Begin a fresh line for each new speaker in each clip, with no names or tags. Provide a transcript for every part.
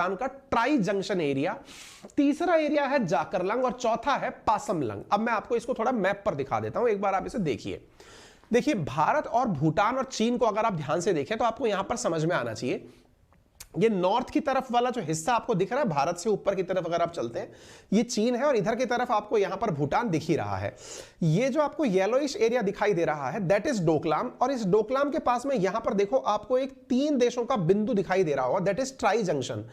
का tri junction area, तीसरा area है जाकरलंग और चौथा है पासमलंग। अब मैं आपको इसको थोड़ा मैप पर दिखा देता हूं, एक बार आप इसे देखिए। देखिए भारत और भूटान और चीन को अगर आप ध्यान से देखें तो आपको यहां पर समझ में आना चाहिए, ये नॉर्थ की तरफ वाला जो हिस्सा आपको दिख रहा है, भारत से ऊपर की तरफ अगर आप चलते हैं ये चीन है, और इधर की तरफ आपको यहां पर भूटान दिख ही रहा है। ये जो आपको येलोइश एरिया दिखाई दे रहा है दैट इज डोकलाम, और इस डोकलाम के पास में यहां पर देखो आपको एक 3 देशों का बिंदु दिखाई दे रहा होगा that is tri junction.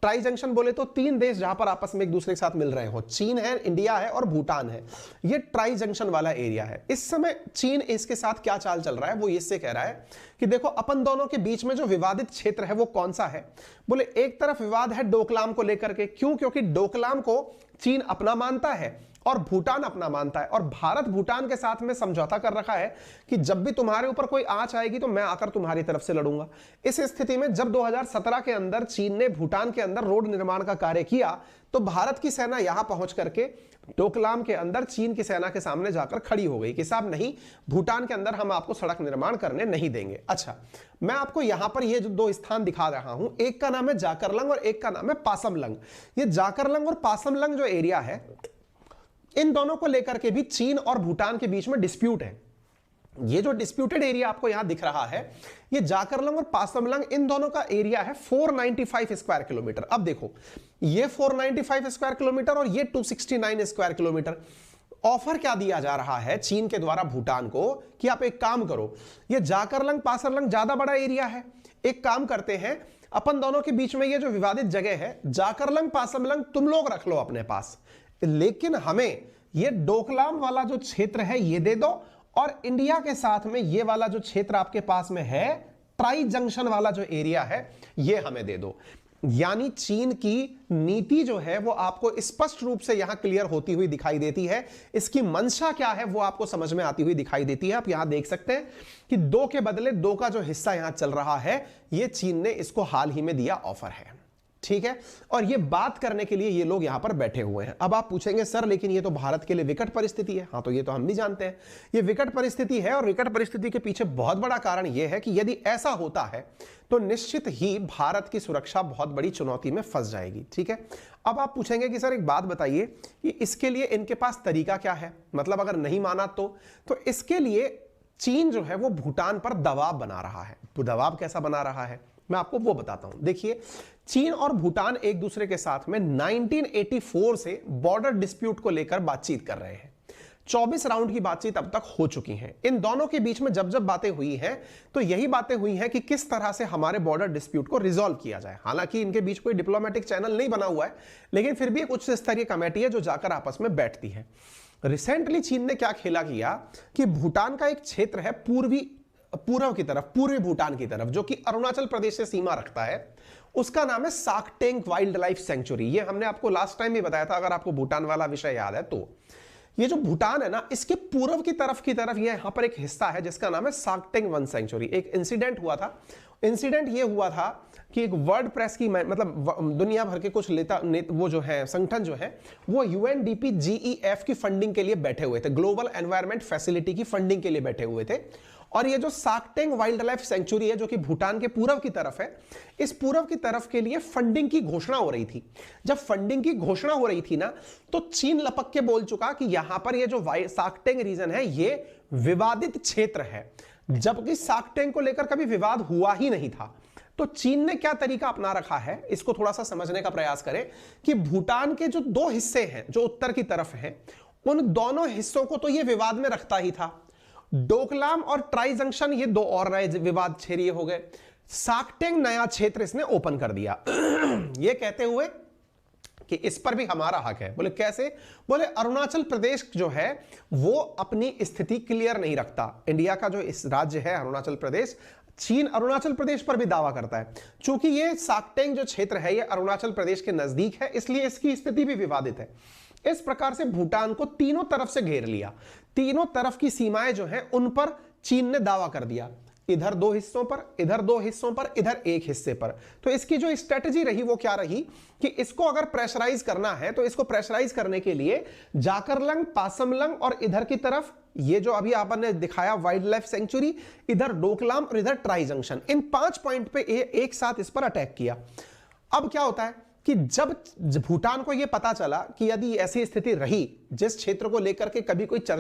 Tri junction बोले तो 3 देश जहां पर आपस में एक दूसरे के साथ मिल रहे हो, चीन है, इंडिया है और भूटान है। ये ट्राई जंक्शन वाला एरिया है। इस समय चीन इसके साथ क्या चाल चल रहा है, वो इससे कह रहा है कि देखो अपन दोनों के बीच में जो विवादित क्षेत्र है वो कौन सा है। बोले एक तरफ विवाद है डोकलाम को लेकर के, क्यों? क्योंकि डोकलाम को चीन अपना मानता है और भूटान अपना मानता है, और भारत भूटान के साथ में समझौता कर रखा है कि जब भी तुम्हारे ऊपर कोई आंच आएगी तो मैं आकर तुम्हारी तरफ से लड़ूंगा। इस स्थिति में जब 2017 के अंदर चीन ने भूटान के अंदर रोड निर्माण का कार्य किया तो भारत की सेना यहां पहुंच करके डोकलाम के अंदर चीन की सेना के सामने जाकर खड़ी हो गई कि साहब नहीं, भूटान के अंदर हम आपको सड़क निर्माण करने नहीं देंगे। अच्छा, मैं आपको यहां पर ये जो 2 स्थान दिखा रहा हूं, एक का नाम है जाकरलंग और एक का नाम है पासमलंग। ये जाकरलंग और पासमलंग जो एरिया है, इन दोनों को लेकर के भी चीन और भूटान के बीच में डिस्प्यूट है। ये जो डिस्प्यूटेड एरिया आपको यहां दिख रहा है, ये जाकरलंग और पासमलंग, इन दोनों का एरिया है 495 स्क्वायर किलोमीटर। अब देखो ये 495 स्क्वायर किलोमीटर और ये 269 स्क्वायर किलोमीटर। ऑफर क्या दिया जा रहा है चीन के द्वारा भूटान को कि आप एक काम करो, ये जाकरलंग पासमलंग ज्यादा बड़ा एरिया है, एक काम करते हैं अपन दोनों के बीच में ये जो विवादित जगह है जाकरलंग पासमलंग तुम लोग रख लो अपने पास, लेकिन हमें ये डोकलाम वाला जो क्षेत्र है ये दे दो, और इंडिया के साथ में ये वाला जो क्षेत्र आपके पास में है ट्राई जंक्शन वाला जो एरिया है ये हमें दे दो। यानी चीन की नीति जो है वो आपको स्पष्ट रूप से यहां क्लियर होती हुई दिखाई देती है। इसकी मंशा क्या है वो आपको समझ में आती हुई दिखाई देती है। आप यहां देख सकते हैं कि 2 के बदले 2 का जो हिस्सा यहां चल रहा है ये चीन ने इसको हाल ही में दिया ऑफर है, ठीक है। और ये बात करने के लिए ये लोग यहां पर बैठे हुए हैं। अब आप पूछेंगे सर लेकिन ये तो भारत के लिए विकट परिस्थिति है। हाँ, तो ये तो हम भी जानते हैं ये विकट परिस्थिति है, और विकट परिस्थिति के पीछे बहुत बड़ा कारण ये है कि यदि ऐसा होता है तो निश्चित ही भारत की सुरक्षा बहुत बड़ी चुनौती में फंस जाएगी, ठीक है। अब आप पूछेंगे कि सर एक बात बताइए कि इसके लिए इनके पास तरीका क्या है, मतलब अगर नहीं माना तो इसके लिए चीन जो है वो भूटान पर दबाव बना रहा है। दबाव कैसा बना रहा है मैं आपको वो बताता हूं। देखिए चीन और भूटान एक दूसरे के साथ में 1984 से बॉर्डर डिस्प्यूट को लेकर बातचीत कर रहे हैं। 24 राउंड की बातचीत अब तक हो चुकी हैं। इन दोनों के बीच में जब जब बातें हुई हैं तो यही बातें हुई हैं कि किस तरह से हमारे बॉर्डर डिस्प्यूट को रिजॉल्व किया जाए। हालांकि इनके बीच कोई डिप्लोमेटिक चैनल नहीं बना हुआ है, लेकिन फिर भी एक उच्च स्तरीय कमेटी है जो जाकर आपस में बैठती है। रिसेंटली चीन ने क्या खेला किया कि भूटान का एक क्षेत्र है पूर्व की तरफ, पूर्वी भूटान की तरफ, जो कि अरुणाचल प्रदेश से सीमा रखता है, उसका नाम है साकटेंग वाइल्ड लाइफ सेंचुरी। ये हमने आपको लास्ट टाइम भी बताया था अगर आपको भूटान वाला विषय याद है तो। ये जो भूटान है ना, इसके पूर्व की तरफ ये यहां पर एक हिस्सा है जिसका नाम है साकटेंग वन सेंचुरी। एक इंसिडेंट हुआ था, इंसिडेंट ये हुआ था कि एक वर्ल्ड प्रेस की मतलब दुनिया भर के कुछ वो जो है संगठन जो है वो UNDP GEF की फंडिंग के लिए बैठे हुए थे, ग्लोबल एनवायरनमेंट फैसिलिटी की फंडिंग के लिए बैठे हुए थे। और ये जो साकटेंग वाइल्ड लाइफ सेंचुरी है जो कि भूटान के पूर्व की तरफ है, इस पूर्व की तरफ के लिए फंडिंग की घोषणा हो रही थी। जब फंडिंग की घोषणा हो रही थी ना, तो चीन लपक के बोल चुका कि यहां पर ये जो साकटेंग रीजन है ये विवादित क्षेत्र है, जबकि साकटेंग को लेकर कभी विवाद हुआ ही नहीं था। तो चीन ने क्या तरीका अपना रखा है, इसको थोड़ा सा समझने का प्रयास करें कि भूटान के जो 2 हिस्से हैं जो उत्तर की तरफ हैं, उन दोनों हिस्सों को तो ये विवाद में रखता ही था। डोकलाम और ट्राई जंक्शन ये 2 और नए विवाद क्षेत्र हो गए। साकटेंग नया क्षेत्र इसने ओपन कर दिया ये कहते हुए कि इस पर भी हमारा हक है। बोले कैसे? बोले अरुणाचल प्रदेश जो है वो अपनी स्थिति क्लियर नहीं रखता। इंडिया का जो इस राज्य है अरुणाचल प्रदेश, चीन अरुणाचल प्रदेश पर भी दावा करता है। चूंकि ये साकटेंग जो क्षेत्र है ये अरुणाचल प्रदेश के नजदीक है, इसलिए इसकी स्थिति भी विवादित है। इस प्रकार से भूटान को तीनों तरफ से घेर लिया। तीनों तरफ की सीमाएं जो हैं उन पर चीन ने दावा कर दिया, इधर 2 हिस्सों पर, इधर 2 हिस्सों पर, इधर 1 हिस्से पर। तो इसकी जो स्ट्रेटजी रही वो क्या रही कि इसको अगर प्रेशराइज करना है तो इसको प्रेशराइज करने के लिए जाकरलंग, पासमलंग और इधर की तरफ ये जो अभी आपने दिखाया वाइल्ड लाइफ सेंचुरी, इधर डोकलाम और इधर ट्राई जंक्शन, इन 5 पॉइंट पे एक साथ इस पर अटैक किया। अब क्या होता है कि जब भूटान को यह पता चला कि यदि ऐसी स्थिति रही जिस क्षेत्र को लेकर के कभी कोई चर्चा